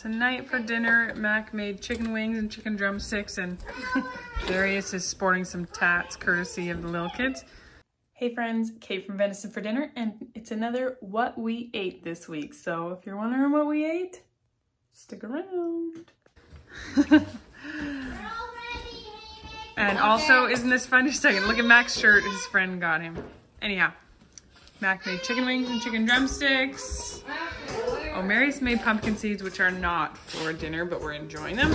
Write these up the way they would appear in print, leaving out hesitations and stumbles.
Tonight for dinner, Mac made chicken wings and chicken drumsticks, and Darius is sporting some tats courtesy of the little kids. Hey friends, Kate from Venison for dinner, and it's another what we ate this week. So if you're wondering what we ate, stick around. And also, isn't this fun? Just a second, look at Mac's shirt his friend got him. Anyhow, Mac made chicken wings and chicken drumsticks. Oh, Marius made pumpkin seeds, which are not for dinner, but we're enjoying them.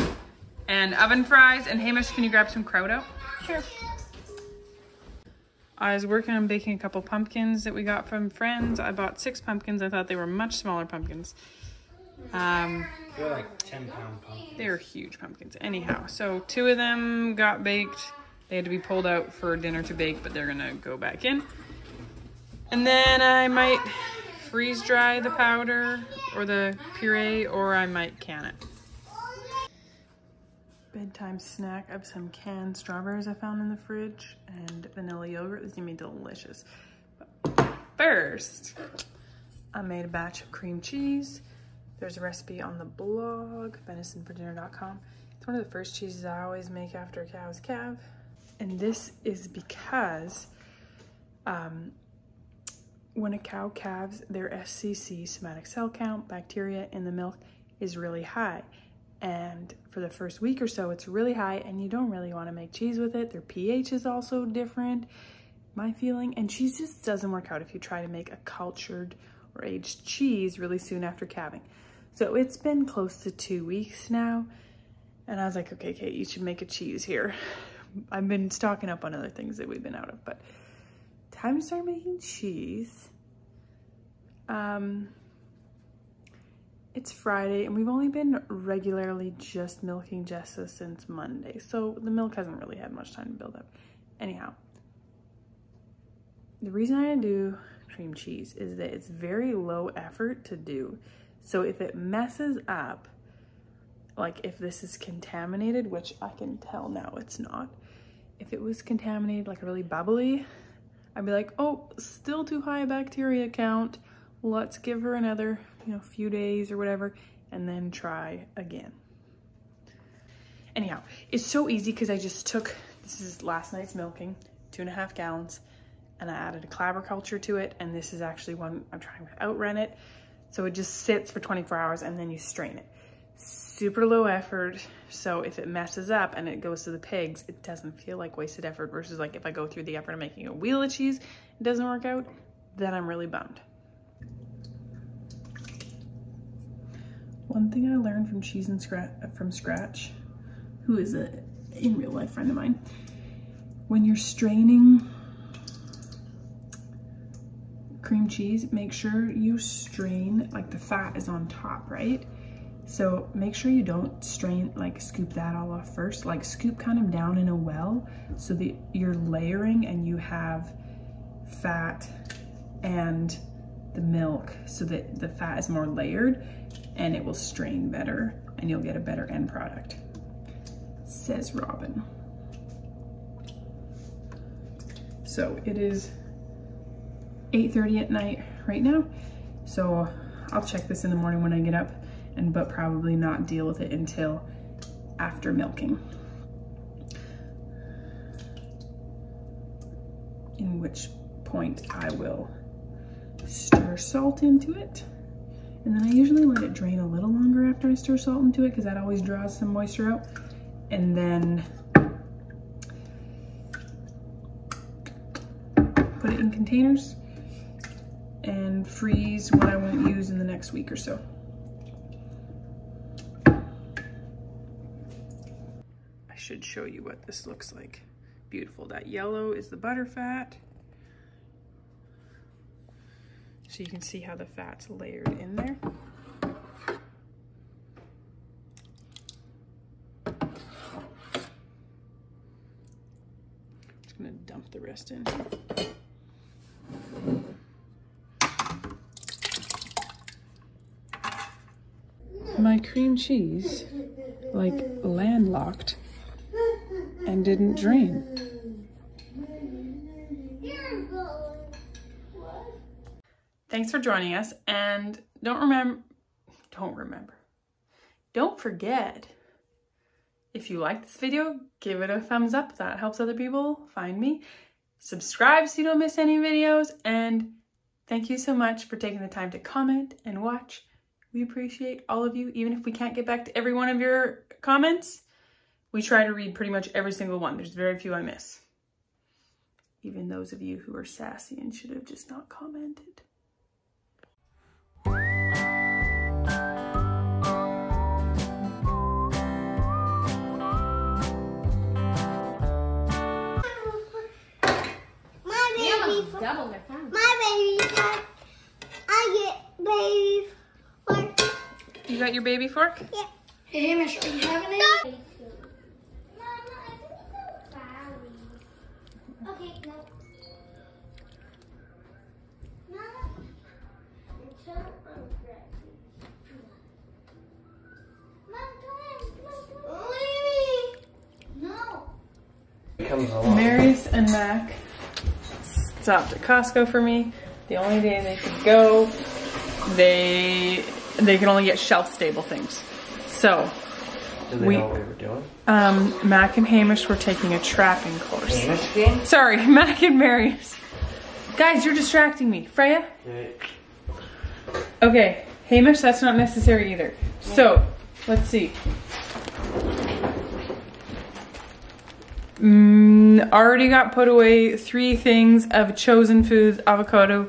And oven fries. And Hamish, can you grab some kraut out? Sure. I was working on baking a couple pumpkins that we got from friends. I bought 6 pumpkins. I thought they were much smaller pumpkins. They're like 10-pound pumpkins. They were huge pumpkins. Anyhow, so 2 of them got baked. They had to be pulled out for dinner to bake, but they're gonna go back in. And then I might freeze dry the powder or the puree, or I might can it. Bedtime snack. I have some canned strawberries I found in the fridge and vanilla yogurt. This is gonna be delicious. But first, I made a batch of cream cheese. There's a recipe on the blog, venisonfordinner.com. It's one of the first cheeses I always make after a cow's calf. And this is because when a cow calves, their SCC, somatic cell count, bacteria in the milk is really high. And for the first week or so, it's really high and you don't really want to make cheese with it. Their pH is also different, my feeling. And cheese just doesn't work out if you try to make a cultured or aged cheese really soon after calving. So it's been close to 2 weeks now. And I was like, okay, Kate, you should make a cheese here. I've been stocking up on other things that we've been out of, but time to start making cheese. It's Friday and we've only been regularly just milking Jessa since Monday. So the milk hasn't really had much time to build up. Anyhow, the reason I do cream cheese is that it's very low effort to do. So if it messes up, like if this is contaminated, which I can tell now it's not, if it was contaminated, like really bubbly, I'd be like, oh, still too high a bacteria count. Let's give her another, few days or whatever, and then try again. Anyhow, it's so easy because I just took, this is last night's milking, 2.5 gallons, and I added a clabber culture to it, and this is actually one I'm trying to outrun it. So it just sits for 24 hours and then you strain it. Super low effort, so if it messes up and it goes to the pigs, it doesn't feel like wasted effort, versus like if I go through the effort of making a wheel of cheese, it doesn't work out, then I'm really bummed. One thing I learned from Cheese and from Scratch, who is a in real life friend of mine, when you're straining cream cheese, make sure you strain, like the fat is on top, right? So make sure you don't strain, like scoop that all off first, like scoop kind of down in a well so that you're layering and you have fat and the milk so that the fat is more layered and it will strain better and you'll get a better end product, says Robin. So it is 8:30 at night right now. So I'll check this in the morning when I get up, but probably not deal with it until after milking. In which point I will stir salt into it. And then I usually let it drain a little longer after I stir salt into it because that always draws some moisture out. And then put it in containers and freeze what I won't use in the next week or so. I should show you what this looks like. Beautiful. That yellow is the butter fat. So you can see how the fat's layered in there. Just gonna dump the rest in. My cream cheese, like, landlocked and didn't drain. Thanks for joining us, and don't remember, don't forget, if you like this video, give it a thumbs up. That helps other people find me. Subscribe so you don't miss any videos. And thank you so much for taking the time to comment and watch. We appreciate all of you. Even if we can't get back to every one of your comments, we try to read pretty much every single one. There's very few I miss. Even those of you who are sassy and should have just not commented. Double my phone. My baby fork. I get baby fork. You got your baby fork? Yeah. Hey, Hamish, are you having it? Mama, I think it's so okay, no. Mama, it's so unfriendly. Mom, come on. No. Marius and Mac stopped at Costco for me. The only day they could go, they could only get shelf-stable things. So, Did they know what we were doing? Mac and Hamish were taking a trapping course. Hamish game? Sorry, Mac and Marius. Guys, you're distracting me. Freya? Okay. Okay, Hamish, that's not necessary either. So, let's see. Already got put away 3 things of Chosen Foods avocado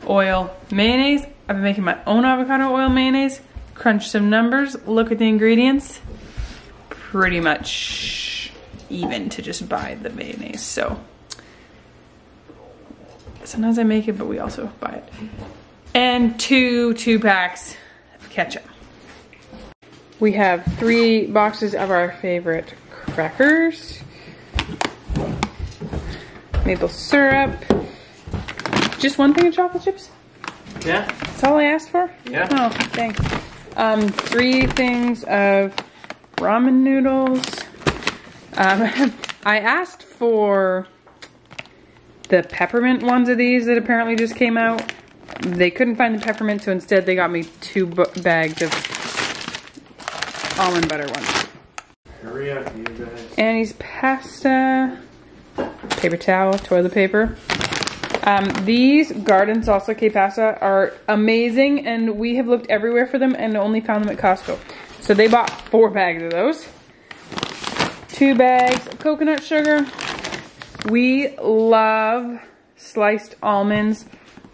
oil mayonnaise. I've been making my own avocado oil mayonnaise. Crunch some numbers, look at the ingredients. Pretty much even to just buy the mayonnaise. So sometimes I make it, but we also buy it. And 2 packs of ketchup. We have 3 boxes of our favorite crackers. Maple syrup. Just 1 thing of chocolate chips? Yeah. That's all I asked for? Yeah. Oh, thanks. 3 things of ramen noodles. I asked for the peppermint ones of these that apparently just came out. They couldn't find the peppermint, so instead they got me 2 bags of almond butter ones. Hurry up, you guys. Annie's pasta. Paper towel, toilet paper. These garden salsa que pasta are amazing, and we have looked everywhere for them and only found them at Costco. So they bought 4 bags of those. 2 bags of coconut sugar. We love sliced almonds,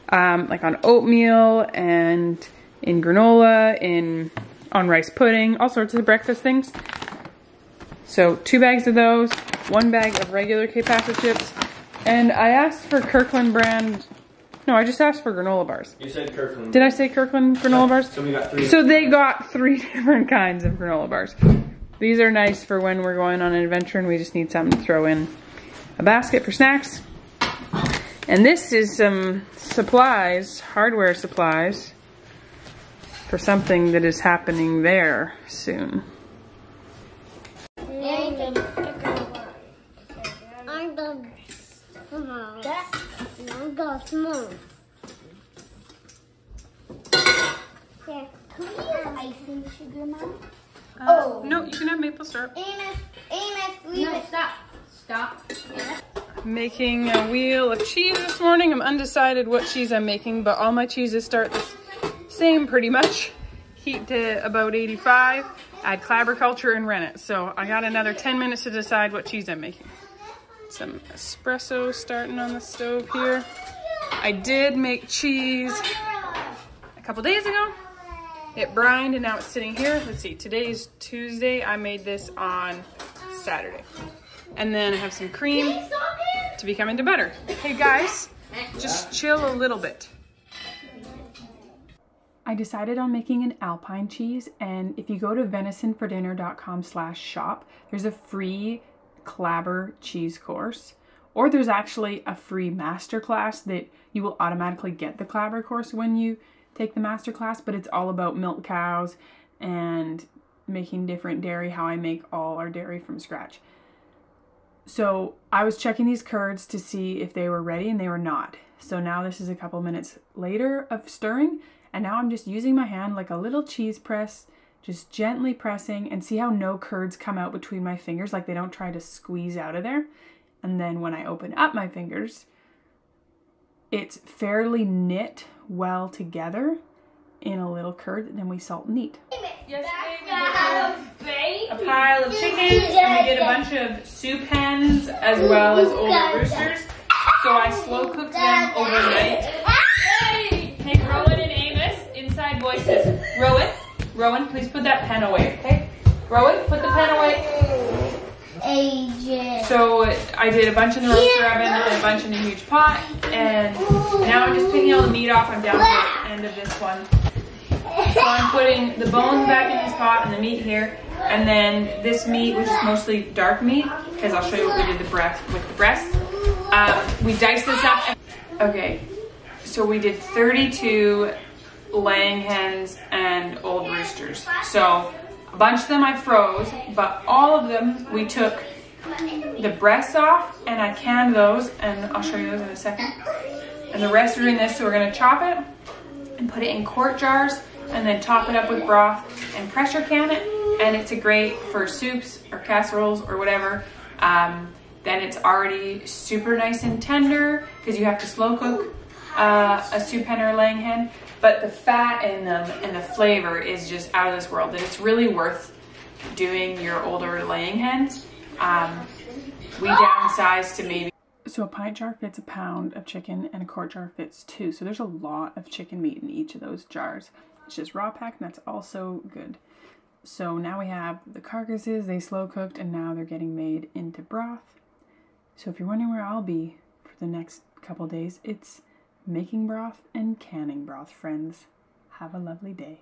like on oatmeal and in granola, on rice pudding, all sorts of breakfast things. So 2 bags of those. 1 bag of regular K-Pasta chips, and I asked for Kirkland brand. No, I just asked for granola bars. You said Kirkland. Did I say Kirkland granola bars? So we got 3. So they got 3 different kinds of granola bars. These are nice for when we're going on an adventure and we just need something to throw in a basket for snacks. And this is some supplies, hardware supplies, for something that is happening there soon. Small. Yeah. Can we use icing sugar, Mom? No, you can have maple syrup. Amos, No, stop. Stop. Making a wheel of cheese this morning. I'm undecided what cheese I'm making, but all my cheeses start the same pretty much. Heat to about 85, add clabber culture and rennet. So I got another 10 minutes to decide what cheese I'm making. Some espresso starting on the stove here. I did make cheese a couple days ago. It brined and now it's sitting here. Let's see, today's Tuesday. I made this on Saturday. And then I have some cream to become into butter. Hey guys, just chill a little bit. I decided on making an Alpine cheese, and if you go to venisonfordinner.com/shop, there's a free clabber cheese course, or there's actually a free masterclass that you will automatically get the clabber course when you take the masterclass, but it's all about milk cows and making different dairy, how I make all our dairy from scratch. So I was checking these curds to see if they were ready, and they were not. So now this is a couple minutes later of stirring, and now I'm just using my hand like a little cheese press just gently pressing, and see how no curds come out between my fingers, like they don't try to squeeze out of there. And then when I open up my fingers, it's fairly knit well together in a little curd, and then we salt and eat. Yesterday we did a pile of chickens, and we did a bunch of soup hens as well as older roosters. So I slow cooked them overnight. Hey, Rowan and Amos, inside voices. Rowan, please put that pen away, okay? Rowan, put the pen away. So I did a bunch in the roaster oven and a bunch in a huge pot, and now I'm just picking all the meat off. I'm down to the end of this one. So I'm putting the bones back in this pot and the meat here, and then this meat, which is mostly dark meat, because I'll show you what we did with the breast. We diced this up. Okay, so we did 32 laying hens and old roosters. So a bunch of them I froze, but all of them we took the breasts off and I canned those, and I'll show you those in a second. And the rest are in this, so we're gonna chop it and put it in quart jars and then top it up with broth and pressure can it. And it's great for soups or casseroles or whatever. Then it's already super nice and tender because you have to slow cook a soup hen or a laying hen. But the fat in them and the flavor is just out of this world. That it's really worth doing your older laying hens. We downsized to maybe. So a pint jar fits a pound of chicken and a quart jar fits 2. So there's a lot of chicken meat in each of those jars. It's just raw packed, and that's also good. So now we have the carcasses, they slow cooked, and now they're getting made into broth. So if you're wondering where I'll be for the next couple days, it's making broth and canning broth, friends. Have a lovely day.